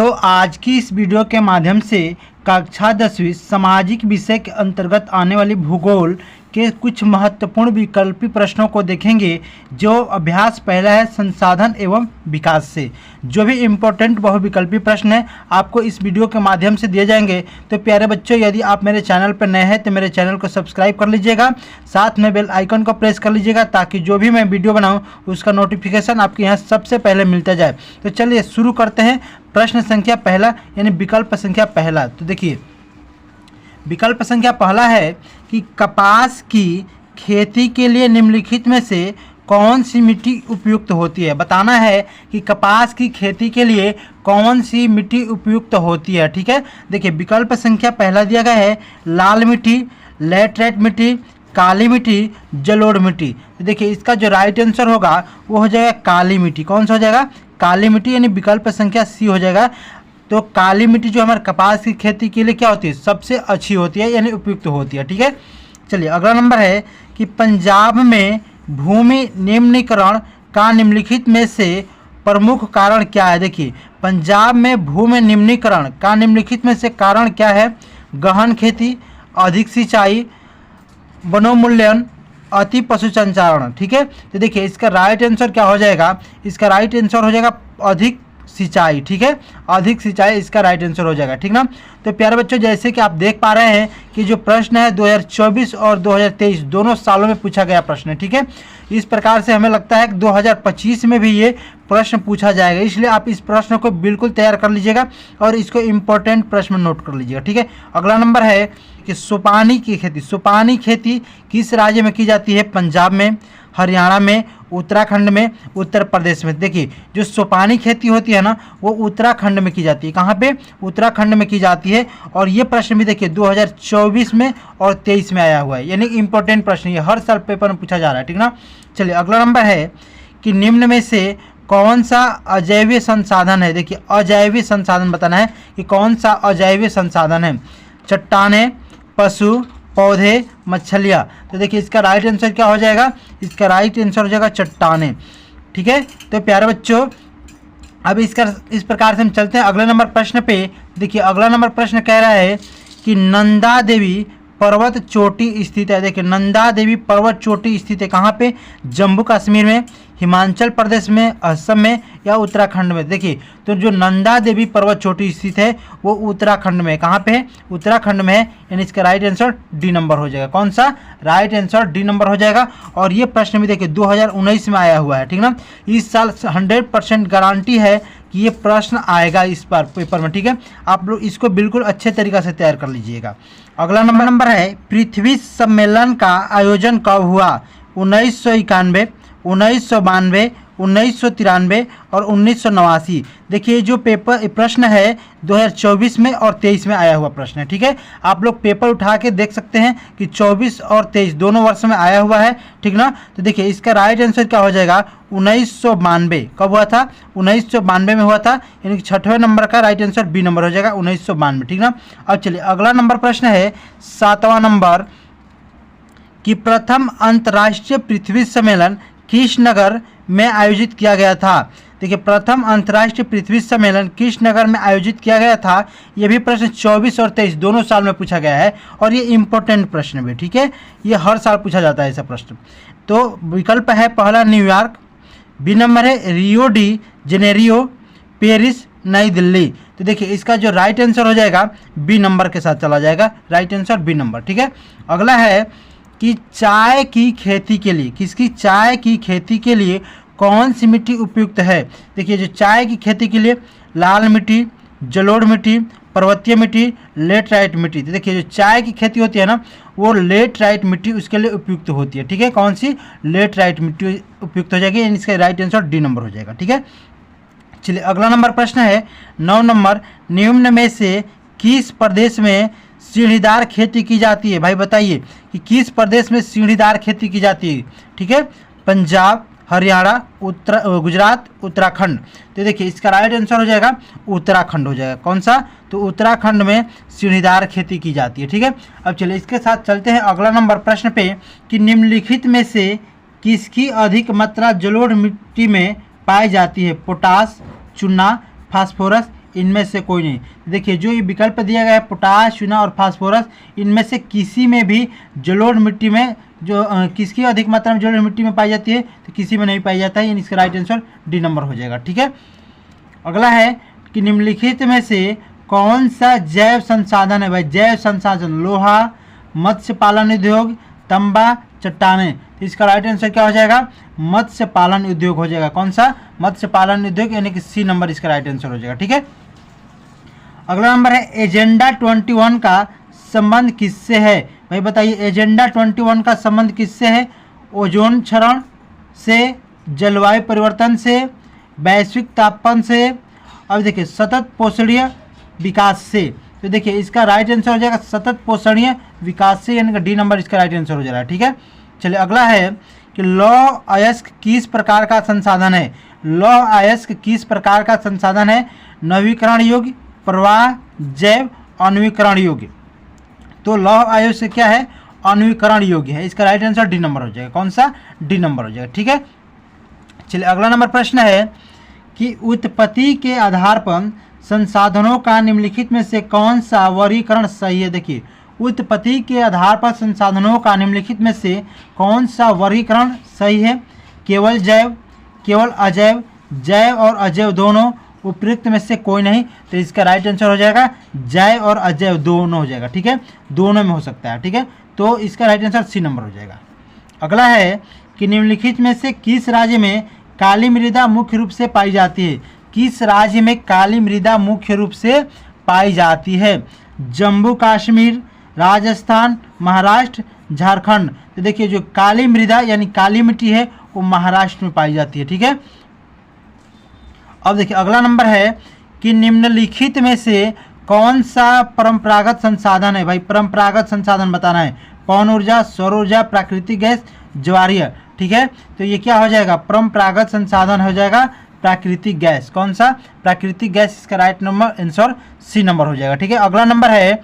दोस्तों, आज की इस वीडियो के माध्यम से कक्षा 10वीं सामाजिक विषय के अंतर्गत आने वाली भूगोल के कुछ महत्वपूर्ण विकल्पी प्रश्नों को देखेंगे। जो अभ्यास पहला है संसाधन एवं विकास से, जो भी इम्पोर्टेंट बहुविकल्पी प्रश्न है आपको इस वीडियो के माध्यम से दिए जाएंगे। तो प्यारे बच्चों, यदि आप मेरे चैनल पर नए हैं तो मेरे चैनल को सब्सक्राइब कर लीजिएगा, साथ में बेल आइकन को प्रेस कर लीजिएगा ताकि जो भी मैं वीडियो बनाऊँ उसका नोटिफिकेशन आपके यहाँ सबसे पहले मिलता जाए। तो चलिए शुरू करते हैं। प्रश्न संख्या पहला यानी विकल्प संख्या पहला। तो देखिए, विकल्प संख्या पहला है कि कपास की खेती के लिए निम्नलिखित में से कौन सी मिट्टी उपयुक्त होती है। बताना है कि कपास की खेती के लिए कौन सी मिट्टी उपयुक्त होती है। ठीक है, देखिए विकल्प संख्या पहला दिया गया है लाल मिट्टी, लैटराइट मिट्टी, काली मिट्टी, जलोढ़ मिट्टी। तो देखिए इसका जो राइट आंसर होगा वो हो जाएगा काली मिट्टी। कौन सा हो जाएगा? काली मिट्टी, यानी विकल्प संख्या सी हो जाएगा। तो काली मिट्टी जो हमारे कपास की खेती के लिए क्या होती है? सबसे अच्छी होती है, यानी उपयुक्त होती है। ठीक है, चलिए अगला नंबर है कि पंजाब में भूमि निम्नीकरण का निम्नलिखित में से प्रमुख कारण क्या है। देखिए पंजाब में भूमि निम्नीकरण का निम्नलिखित में से कारण क्या है? गहन खेती, अधिक सिंचाई, वनोन्मूलन, अति पशु संचारण। ठीक है, तो देखिए इसका राइट आंसर क्या हो जाएगा? इसका राइट आंसर हो जाएगा अधिक सिंचाई। ठीक है, अधिक सिंचाई इसका राइट आंसर हो जाएगा। ठीक ना। तो प्यारे बच्चों, जैसे कि आप देख पा रहे हैं कि जो प्रश्न है 2024 और 2023 दोनों सालों में पूछा गया प्रश्न है। ठीक है, इस प्रकार से हमें लगता है कि 2025 में भी ये प्रश्न पूछा जाएगा, इसलिए आप इस प्रश्न को बिल्कुल तैयार कर लीजिएगा और इसको इम्पोर्टेंट प्रश्न नोट कर लीजिएगा। ठीक है, अगला नंबर है कि सुपानी की खेती। सुपानी खेती किस राज्य में की जाती है? पंजाब में, हरियाणा में, उत्तराखंड में, उत्तर प्रदेश में। देखिए जो सुपानी खेती होती है ना वो उत्तराखंड में की जाती है। कहाँ पे? उत्तराखंड में की जाती है। और ये प्रश्न भी देखिए 2024 में और 23 में आया हुआ है, यानी इंपॉर्टेंट प्रश्न ये हर साल पेपर में पूछा जा रहा है। ठीक ना। चलिए अगला नंबर है कि निम्न में से कौन सा अजैविक संसाधन है। देखिए अजैविक संसाधन बताना है कि कौन सा अजैविक संसाधन है। चट्टानें, पशु, पौधे, मछलियाँ। तो देखिए इसका राइट आंसर क्या हो जाएगा? इसका राइट आंसर हो जाएगा चट्टानें। ठीक है, तो प्यारे बच्चों अब इस प्रकार से हम चलते हैं अगले नंबर प्रश्न पे। देखिए अगला नंबर प्रश्न कह रहा है कि नंदा देवी पर्वत चोटी स्थित है। देखिए नंदा देवी पर्वत चोटी स्थित है कहाँ पे? जम्मू कश्मीर में, हिमाचल प्रदेश में, असम में या उत्तराखंड में। देखिए तो जो नंदा देवी पर्वत चोटी स्थित है वो उत्तराखंड में। कहाँ पे है? उत्तराखंड में है, यानी इसका राइट आंसर डी नंबर हो जाएगा। कौन सा? राइट आंसर डी नंबर हो जाएगा। और ये प्रश्न भी देखिए 2019 में आया हुआ है। ठीक ना। इस साल 100% गारंटी है कि ये प्रश्न आएगा इस बार पेपर में। ठीक है, आप लोग इसको बिल्कुल अच्छे तरीक़े से तैयार कर लीजिएगा। अगला नंबर है पृथ्वी सम्मेलन का आयोजन कब हुआ? 1991, 1992, 1993 और 1989। देखिए जो पेपर प्रश्न है 2024 में और 23 में आया हुआ प्रश्न है। ठीक है, आप लोग पेपर उठा के देख सकते हैं कि 24 और 23 दोनों वर्ष में आया हुआ है। ठीक ना। तो देखिए इसका राइट आंसर क्या हो जाएगा? 1992। कब हुआ था? 1992 में हुआ था, यानी कि 6वें नंबर का राइट आंसर बी नंबर हो जाएगा 1992। ठीक ना। अब चलिए अगला नंबर प्रश्न है 7वां नंबर कि प्रथम अंतर्राष्ट्रीय पृथ्वी सम्मेलन किस नगर में आयोजित किया गया था। देखिए प्रथम अंतर्राष्ट्रीय पृथ्वी सम्मेलन किस नगर में आयोजित किया गया था। ये भी प्रश्न 24 और 23 दोनों साल में पूछा गया है और ये इम्पोर्टेंट प्रश्न भी। ठीक है, ये हर साल पूछा जाता है ऐसा प्रश्न। तो विकल्प है पहला न्यूयॉर्क, बी नंबर है रियो डी जेनेरियो, पेरिस, नई दिल्ली। तो देखिए इसका जो राइट आंसर हो जाएगा बी नंबर के साथ चला जाएगा, राइट आंसर बी नंबर। ठीक है, अगला है कि चाय की खेती के लिए, किसकी? चाय की खेती के लिए कौन सी मिट्टी उपयुक्त है। देखिए जो चाय की खेती के लिए लाल मिट्टी, जलोढ़ मिट्टी, पर्वतीय मिट्टी, लेटराइट मिट्टी। तो देखिए जो चाय की खेती होती है ना वो लेटराइट मिट्टी उसके लिए उपयुक्त होती है। ठीक है, कौन सी? लेटराइट मिट्टी उपयुक्त हो जाएगी, यानी इसका राइट आंसर डी नंबर हो जाएगा। ठीक है, चलिए अगला नंबर प्रश्न है 9 नंबर, निम्न में से किस प्रदेश में सीढ़ीदार खेती की जाती है। भाई बताइए कि किस प्रदेश में सीढ़ीदार खेती की जाती है। ठीक है, पंजाब, हरियाणा, गुजरात, उत्तराखंड। तो देखिए इसका राइट आंसर हो जाएगा उत्तराखंड हो जाएगा। कौन सा? तो उत्तराखंड में सीढ़ीदार खेती की जाती है। ठीक है, अब चलिए इसके साथ चलते हैं अगला नंबर प्रश्न पे कि निम्नलिखित में से किसकी अधिक मात्रा जलोढ़ मिट्टी में पाई जाती है? पोटास, चूना, फास्फोरस इनमें से कोई नहीं। देखिए जो ये विकल्प दिया गया है पोटाश, चूना और फास्फोरस, इनमें से किसी में भी जलोढ़ मिट्टी में जो किसकी अधिक मात्रा में जलोढ़ मिट्टी में पाई जाती है, तो किसी में नहीं पाई जाता है, यानी इसका राइट आंसर डी नंबर हो जाएगा। ठीक है, अगला है कि निम्नलिखित में से कौन सा जैव संसाधन है भाई, जैव संसाधन, लोहा, मत्स्य पालन उद्योग, तांबा, चट्टानें, तो इसका राइट आंसर क्या हो जाएगा, मत्स्य पालन उद्योग हो जाएगा। कौन सा, मत्स्य पालन उद्योग, यानी कि सी नंबर इसका राइट आंसर हो जाएगा। ठीक है, अगला नंबर है एजेंडा 21 का संबंध किससे है भाई, बताइए एजेंडा 21 का संबंध किससे है, ओजोन क्षरण से, जलवायु परिवर्तन से, वैश्विक तापमान से, अब देखिए सतत पोषणीय विकास से। तो देखिए इसका राइट आंसर हो जाएगा सतत पोषणीय विकास से, यानी कि डी नंबर इसका राइट आंसर हो जाएगा। ठीक है, चलिए अगला है कि लौह अयस्क किस प्रकार का संसाधन है, लौह अयस्क किस प्रकार का संसाधन है, नवीकरण योग्य, प्रवाह, जैव, अणुवीकरण योग्य। तो लौह अयस्क क्या है, अणुवीकरण योग्य है, इसका राइट आंसर डी नंबर हो जाएगा। कौन सा, डी नंबर हो जाएगा। ठीक है, चलिए अगला नंबर प्रश्न है कि उत्पत्ति के आधार पर संसाधनों का निम्नलिखित में से कौन सा वर्गीकरण सही है। देखिए उत्पत्ति के आधार पर संसाधनों का निम्नलिखित में से कौन सा वर्गीकरण सही है, केवल जैव, केवल अजैव, जैव और अजैव दोनों, उपयुक्त में से कोई नहीं, तो इसका राइट आंसर हो जाएगा जैव और अजैव दोनों हो जाएगा। ठीक है, दोनों में हो सकता है। ठीक है, तो इसका राइट आंसर सी नंबर हो जाएगा। अगला है कि निम्नलिखित में से किस राज्य में काली मृदा मुख्य रूप से पाई जाती है, किस राज्य में काली मृदा मुख्य रूप से पाई जाती है, जम्मू कश्मीर, राजस्थान, महाराष्ट्र, झारखंड। तो देखिए जो काली मृदा यानी काली मिट्टी है वो महाराष्ट्र में पाई जाती है। ठीक है, अब देखिए अगला नंबर है कि निम्नलिखित में से कौन सा परंपरागत संसाधन है भाई, परंपरागत संसाधन बताना है, पवन ऊर्जा, सौर ऊर्जा, प्राकृतिक गैस, ज्वारीय। ठीक है, तो ये क्या हो जाएगा, परंपरागत संसाधन हो जाएगा प्राकृतिक गैस। कौन सा, प्राकृतिक गैस, इसका right number answer C number हो जाएगा। ठीक है, अगला नंबर है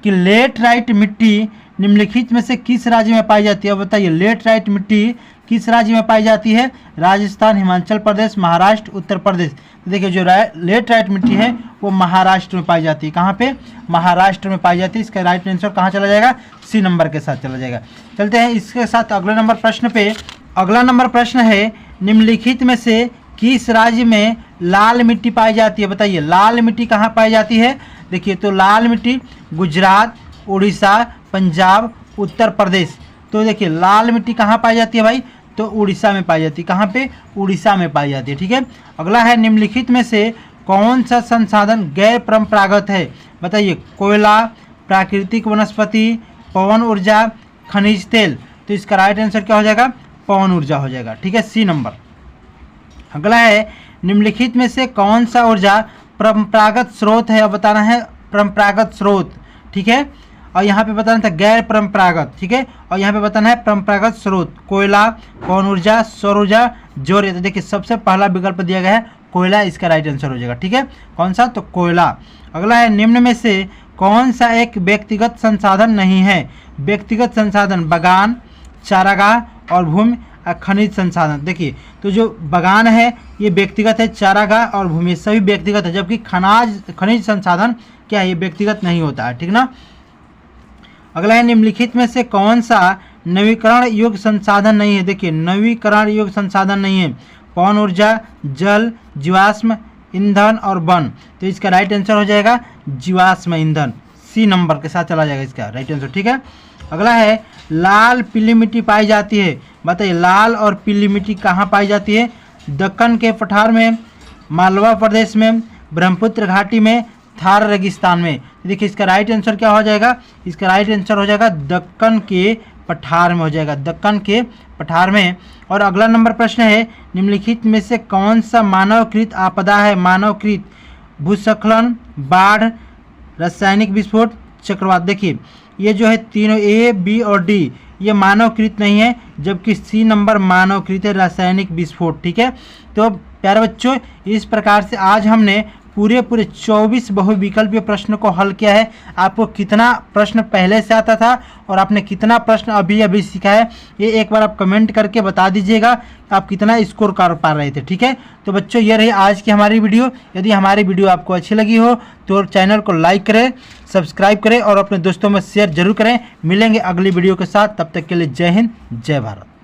कि लेटराइट मिट्टी निम्नलिखित में से किस राज्य में पाई जाती है, बताइए लेटराइट मिट्टी किस राज्य में पाई जाती है, राजस्थान, हिमाचल प्रदेश, महाराष्ट्र, उत्तर प्रदेश। तो देखिए जो लेटराइट मिट्टी है वो महाराष्ट्र में पाई जाती है। कहाँ पे, महाराष्ट्र में पाई जाती है। इसका राइट आंसर कहाँ चला जाएगा, सी नंबर के साथ चला जाएगा। चलते हैं इसके साथ अगले नंबर प्रश्न पे। अगला नंबर प्रश्न है निम्नलिखित में से किस राज्य में लाल मिट्टी पाई जाती है, बताइए लाल मिट्टी कहाँ पाई जाती है। देखिए तो लाल मिट्टी गुजरात, उड़ीसा, पंजाब, उत्तर प्रदेश। तो देखिए लाल मिट्टी कहाँ पाई जाती है भाई, तो उड़ीसा में पाई जाती है। कहाँ पे, उड़ीसा में पाई जाती है। ठीक है, अगला है निम्नलिखित में से कौन सा संसाधन गैर परंपरागत है, बताइए कोयला, प्राकृतिक वनस्पति, पवन ऊर्जा, खनिज तेल। तो इसका राइट आंसर क्या हो जाएगा, पवन ऊर्जा हो जाएगा। ठीक है, सी नंबर। अगला है निम्नलिखित में से कौन सा ऊर्जा परंपरागत स्रोत है, अब बताना है परंपरागत स्रोत। ठीक है, और यहाँ पे बताना था गैर परंपरागत। ठीक है, और यहाँ पे बताना है परंपरागत स्रोत, कोयला, पवन ऊर्जा, सौर ऊर्जा, ज्वारीय। तो देखिए सबसे पहला विकल्प दिया गया है कोयला, इसका राइट आंसर हो जाएगा। ठीक है, कौन सा, तो कोयला। अगला है निम्न में से कौन सा एक व्यक्तिगत संसाधन नहीं है, व्यक्तिगत संसाधन, बागान, चारागाह और भूमि खनिज संसाधन। देखिए तो जो बागान है ये व्यक्तिगत है, चारागाह और भूमि सभी व्यक्तिगत है, जबकि खनिज संसाधन क्या है, ये व्यक्तिगत नहीं होता है। ठीक ना, अगला है निम्नलिखित में से कौन सा नवीकरण योग्य संसाधन नहीं है। देखिए नवीकरण योग्य संसाधन नहीं है, पवन ऊर्जा, जल, जीवाश्म ईंधन और वन। तो इसका राइट आंसर हो जाएगा जीवाश्म ईंधन, सी नंबर के साथ चला जाएगा इसका राइट आंसर। ठीक है, अगला है लाल पीली मिट्टी पाई जाती है, बताइए लाल और पीली मिट्टी कहाँ पाई जाती है, दक्कन के पठार में, मालवा प्रदेश में, ब्रह्मपुत्र घाटी में, थार रेगिस्तान में। देखिए इसका राइट आंसर क्या हो जाएगा, इसका राइट आंसर हो जाएगा दक्कन के पठार में हो जाएगा, दक्कन के पठार में। और अगला नंबर प्रश्न है निम्नलिखित में से कौन सा मानवकृत आपदा है, मानवकृत, भूस्खलन, बाढ़, रासायनिक विस्फोट, चक्रवात। देखिए ये जो है तीनों ए, बी और डी ये मानवकृत नहीं है, जबकि सी नंबर मानवकृत है, रासायनिक विस्फोट। ठीक है, तो प्यारे बच्चों इस प्रकार से आज हमने पूरे 24 बहुविकल्पीय प्रश्न को हल किया है। आपको कितना प्रश्न पहले से आता था और आपने कितना प्रश्न अभी अभी सीखा है, ये एक बार आप कमेंट करके बता दीजिएगा आप कितना स्कोर कर पा रहे थे। ठीक है, तो बच्चों ये रही आज की हमारी वीडियो। यदि हमारी वीडियो आपको अच्छी लगी हो तो चैनल को लाइक करें, सब्सक्राइब करें और अपने दोस्तों में शेयर जरूर करें। मिलेंगे अगली वीडियो के साथ, तब तक के लिए जय हिंद, जय भारत।